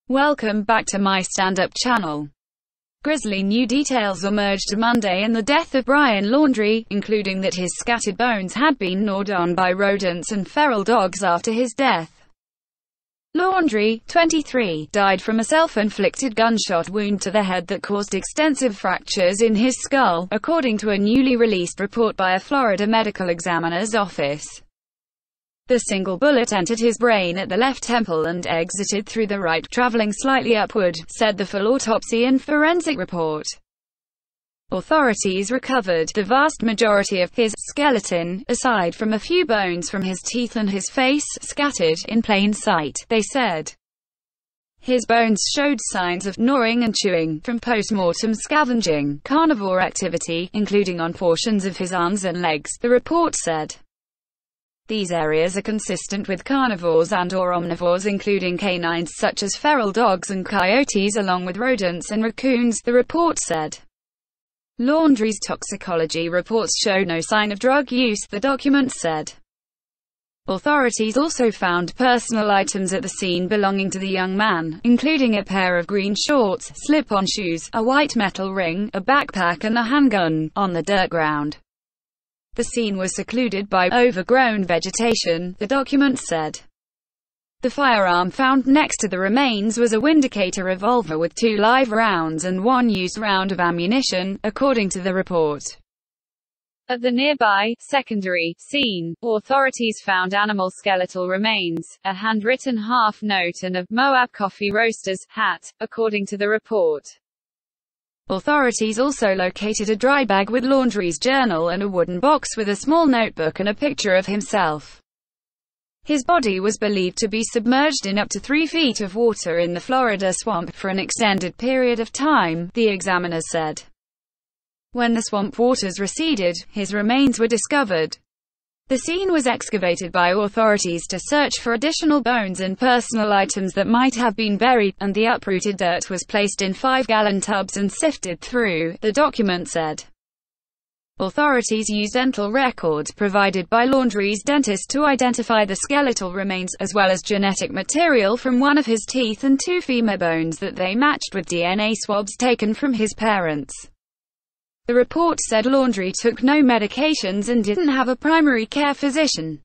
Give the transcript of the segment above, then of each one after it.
Welcome back to my stand-up channel. Grisly new details emerged Monday in the death of Brian Laundrie, including that his scattered bones had been gnawed on by rodents and feral dogs after his death. Laundrie, 23, died from a self-inflicted gunshot wound to the head that caused extensive fractures in his skull, according to a newly released report by a Florida medical examiner's office. The single bullet entered his brain at the left temple and exited through the right, traveling slightly upward, said the full autopsy and forensic report. Authorities recovered the vast majority of his skeleton, aside from a few bones from his teeth and his face, scattered in plain sight, they said. His bones showed signs of gnawing and chewing from post-mortem scavenging, carnivore activity, including on portions of his arms and legs, the report said. These areas are consistent with carnivores and/or omnivores, including canines such as feral dogs and coyotes, along with rodents and raccoons, the report said. Laundrie's toxicology reports show no sign of drug use, the document said. Authorities also found personal items at the scene belonging to the young man, including a pair of green shorts, slip-on shoes, a white metal ring, a backpack and a handgun, on the dirt ground. The scene was secluded by overgrown vegetation, the document said. The firearm found next to the remains was a Windicator revolver with 2 live rounds and 1 used round of ammunition, according to the report. At the nearby, secondary, scene, authorities found animal skeletal remains, a handwritten half-note and a Moab Coffee Roasters hat, according to the report. Authorities also located a dry bag with Laundrie's journal and a wooden box with a small notebook and a picture of himself. His body was believed to be submerged in up to 3 feet of water in the Florida swamp for an extended period of time, the examiner said. When the swamp waters receded, his remains were discovered. The scene was excavated by authorities to search for additional bones and personal items that might have been buried, and the uprooted dirt was placed in 5-gallon tubs and sifted through, the document said. Authorities used dental records provided by Laundrie's dentist to identify the skeletal remains, as well as genetic material from one of his teeth and 2 femur bones that they matched with DNA swabs taken from his parents. The report said Laundrie took no medications and didn't have a primary care physician.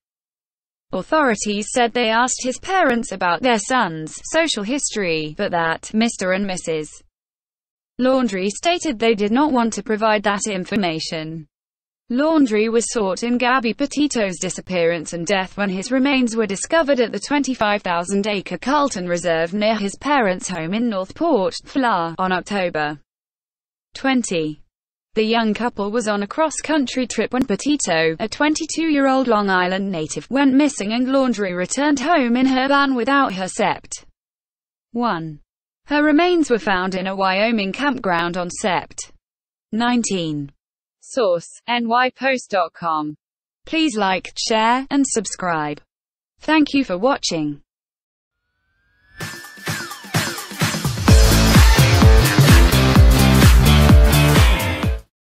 Authorities said they asked his parents about their son's social history, but that Mr. and Mrs. Laundrie stated they did not want to provide that information. Laundrie was sought in Gabby Petito's disappearance and death when his remains were discovered at the 25,000-acre Carlton Reserve near his parents' home in Northport, Fla, on October 20. The young couple was on a cross-country trip when Petito, a 22-year-old Long Island native, went missing and Laundrie returned home in her van without her Sept. 1. Her remains were found in a Wyoming campground on Sept. 19. Source: nypost.com. Please like, share, and subscribe. Thank you for watching.